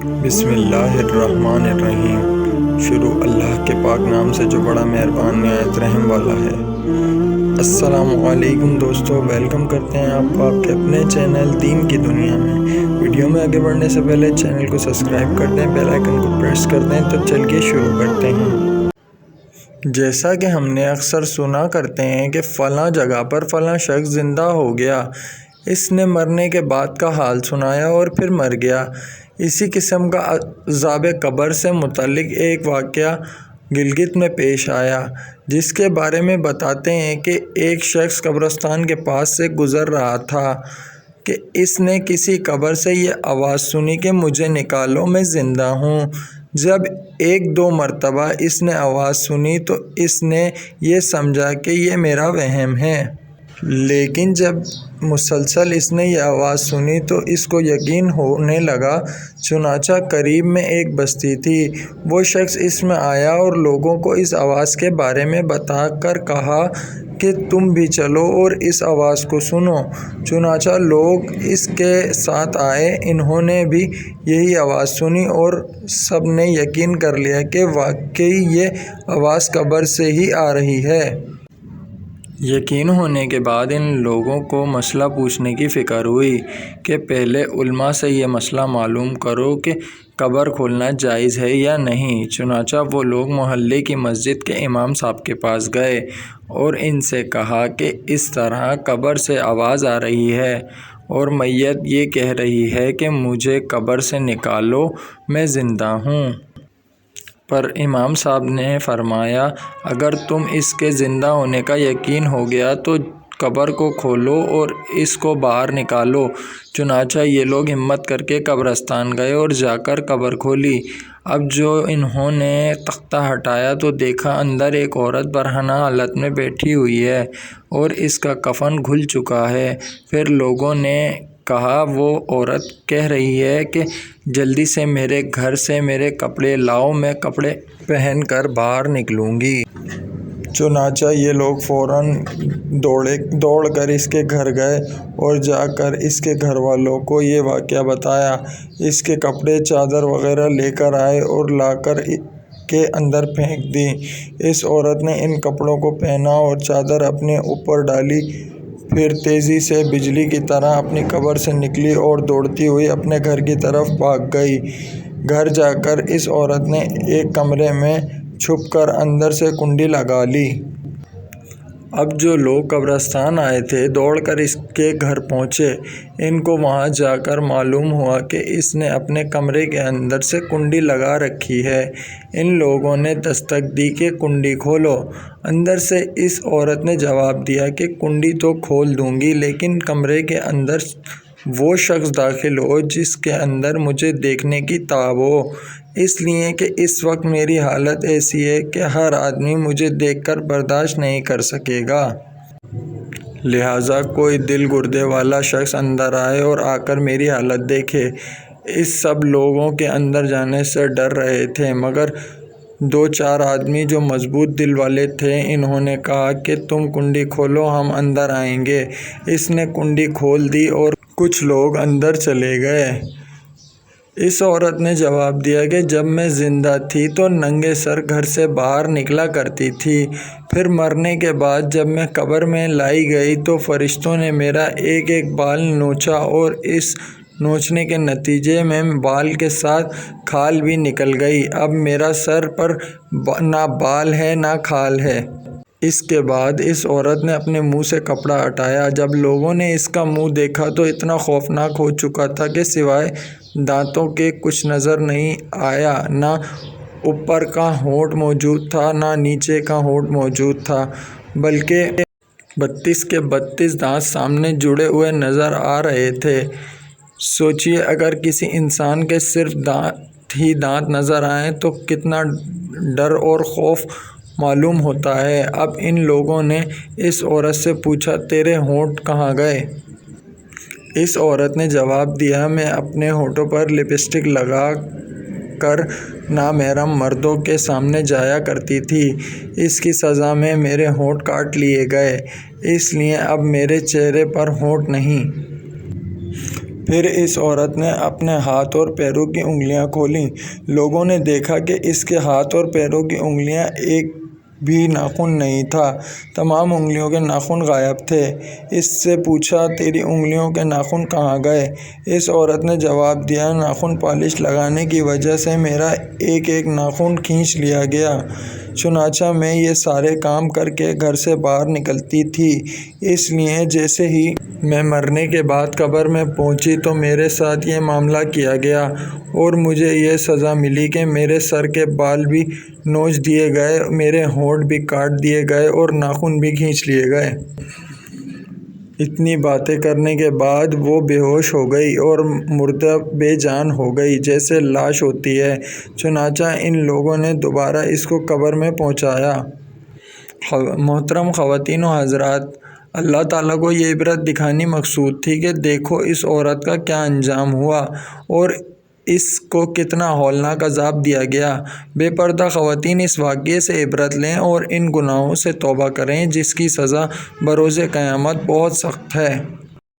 بسم اللہ الرحمن الرحیم۔ شروع اللہ کے پاک نام سے جو بڑا مہربان نہایت رحم والا ہے۔ السلام علیکم دوستو، ویلکم کرتے ہیں آپ کو آپ کے اپنے چینل دین کی دنیا میں۔ ویڈیو میں آگے بڑھنے سے پہلے چینل کو سبسکرائب کر دیں، بیل آئیکن کو پریس کر دیں۔ تو چلیے شروع کرتے ہیں۔ جیسا کہ ہم نے اکثر سنا کرتے ہیں کہ فلاں جگہ پر فلاں شخص زندہ ہو گیا، اس نے مرنے کے بعد کا حال سنایا اور پھر مر گیا۔ اسی قسم کا عذاب قبر سے متعلق ایک واقعہ گلگت میں پیش آیا، جس کے بارے میں بتاتے ہیں کہ ایک شخص قبرستان کے پاس سے گزر رہا تھا کہ اس نے کسی قبر سے یہ آواز سنی کہ مجھے نکالو، میں زندہ ہوں۔ جب ایک دو مرتبہ اس نے آواز سنی تو اس نے یہ سمجھا کہ یہ میرا وہم ہے، لیکن جب مسلسل اس نے یہ آواز سنی تو اس کو یقین ہونے لگا۔ چنانچہ قریب میں ایک بستی تھی، وہ شخص اس میں آیا اور لوگوں کو اس آواز کے بارے میں بتا کر کہا کہ تم بھی چلو اور اس آواز کو سنو۔ چنانچہ لوگ اس کے ساتھ آئے، انہوں نے بھی یہی آواز سنی اور سب نے یقین کر لیا کہ واقعی یہ آواز قبر سے ہی آ رہی ہے۔ یقین ہونے کے بعد ان لوگوں کو مسئلہ پوچھنے کی فکر ہوئی کہ پہلے علماء سے یہ مسئلہ معلوم کرو کہ قبر کھولنا جائز ہے یا نہیں۔ چنانچہ وہ لوگ محلے کی مسجد کے امام صاحب کے پاس گئے اور ان سے کہا کہ اس طرح قبر سے آواز آ رہی ہے اور میت یہ کہہ رہی ہے کہ مجھے قبر سے نکالو، میں زندہ ہوں۔ پر امام صاحب نے فرمایا، اگر تم اس کے زندہ ہونے کا یقین ہو گیا تو قبر کو کھولو اور اس کو باہر نکالو۔ چنانچہ یہ لوگ ہمت کر کے قبرستان گئے اور جا کر قبر کھولی۔ اب جو انہوں نے تختہ ہٹایا تو دیکھا اندر ایک عورت برہنہ حالت میں بیٹھی ہوئی ہے اور اس کا کفن کھل چکا ہے۔ پھر لوگوں نے کہا، وہ عورت کہہ رہی ہے کہ جلدی سے میرے گھر سے میرے کپڑے لاؤ، میں کپڑے پہن کر باہر نکلوں گی۔ چنانچہ یہ لوگ فوراً دوڑ کر اس کے گھر گئے اور جا کر اس کے گھر والوں کو یہ واقعہ بتایا۔ اس کے کپڑے، چادر وغیرہ لے کر آئے اور لا کر کے اندر پھینک دی۔ اس عورت نے ان کپڑوں کو پہنا اور چادر اپنے اوپر ڈالی، پھر تیزی سے بجلی کی طرح اپنی قبر سے نکلی اور دوڑتی ہوئی اپنے گھر کی طرف بھاگ گئی۔ گھر جا کر اس عورت نے ایک کمرے میں چھپ کر اندر سے کنڈی لگا لی۔ اب جو لوگ قبرستان آئے تھے دوڑ کر اس کے گھر پہنچے۔ ان کو وہاں جا کر معلوم ہوا کہ اس نے اپنے کمرے کے اندر سے کنڈی لگا رکھی ہے۔ ان لوگوں نے دستک دی کہ کنڈی کھولو۔ اندر سے اس عورت نے جواب دیا کہ کنڈی تو کھول دوں گی، لیکن کمرے کے اندر وہ شخص داخل ہو جس کے اندر مجھے دیکھنے کی تاب ہو، اس لیے کہ اس وقت میری حالت ایسی ہے کہ ہر آدمی مجھے دیکھ کر برداشت نہیں کر سکے گا۔ لہٰذا کوئی دل گردے والا شخص اندر آئے اور آ کر میری حالت دیکھے۔ اس سب لوگوں کے اندر جانے سے ڈر رہے تھے، مگر دو چار آدمی جو مضبوط دل والے تھے، انہوں نے کہا کہ تم کنڈی کھولو، ہم اندر آئیں گے۔ اس نے کنڈی کھول دی اور کچھ لوگ اندر چلے گئے۔ اس عورت نے جواب دیا کہ جب میں زندہ تھی تو ننگے سر گھر سے باہر نکلا کرتی تھی، پھر مرنے کے بعد جب میں قبر میں لائی گئی تو فرشتوں نے میرا ایک ایک بال نوچا اور اس نوچنے کے نتیجے میں بال کے ساتھ کھال بھی نکل گئی۔ اب میرا سر پر نہ بال ہے نہ کھال ہے۔ اس کے بعد اس عورت نے اپنے منہ سے کپڑا ہٹایا۔ جب لوگوں نے اس کا منہ دیکھا تو اتنا خوفناک ہو چکا تھا کہ سوائے دانتوں کے کچھ نظر نہیں آیا۔ نہ اوپر کا ہونٹ موجود تھا نہ نیچے کا ہونٹ موجود تھا، بلکہ 32 کے 32 دانت سامنے جڑے ہوئے نظر آ رہے تھے۔ سوچیے، اگر کسی انسان کے صرف دانت ہی دانت نظر آئیں تو کتنا ڈر اور خوف معلوم ہوتا ہے۔ اب ان لوگوں نے اس عورت سے پوچھا، تیرے ہونٹ کہاں گئے؟ اس عورت نے جواب دیا، میں اپنے ہونٹوں پر لپسٹک لگا کر نامحرم مردوں کے سامنے جایا کرتی تھی۔ اس کی سزا میں میرے ہونٹ کاٹ لیے گئے، اس لیے اب میرے چہرے پر ہونٹ نہیں۔ پھر اس عورت نے اپنے ہاتھ اور پیروں کی انگلیاں کھولیں۔ لوگوں نے دیکھا کہ اس کے ہاتھ اور پیروں کی انگلیاں ایک بھی ناخن نہیں تھا، تمام انگلیوں کے ناخن غائب تھے۔ اس سے پوچھا، تیری انگلیوں کے ناخن کہاں گئے؟ اس عورت نے جواب دیا، ناخن پالش لگانے کی وجہ سے میرا ایک ایک ناخن کھینچ لیا گیا۔ چنانچہ میں یہ سارے کام کر کے گھر سے باہر نکلتی تھی، اس لیے جیسے ہی میں مرنے کے بعد قبر میں پہنچی تو میرے ساتھ یہ معاملہ کیا گیا اور مجھے یہ سزا ملی کہ میرے سر کے بال بھی نوچ دیے گئے، میرے ہونٹ بھی کاٹ دیے گئے اور ناخن بھی کھینچ لیے گئے۔ اتنی باتیں کرنے کے بعد وہ بے ہوش ہو گئی اور مردہ بے جان ہو گئی، جیسے لاش ہوتی ہے۔ چنانچہ ان لوگوں نے دوبارہ اس کو قبر میں پہنچایا۔ محترم خواتین و حضرات، اللہ تعالیٰ کو یہ عبرت دکھانی مقصود تھی کہ دیکھو اس عورت کا کیا انجام ہوا اور اس کو کتنا ہولناک عذاب دیا گیا۔ بے پردہ خواتین اس واقعے سے عبرت لیں اور ان گناہوں سے توبہ کریں جس کی سزا بروز قیامت بہت سخت ہے۔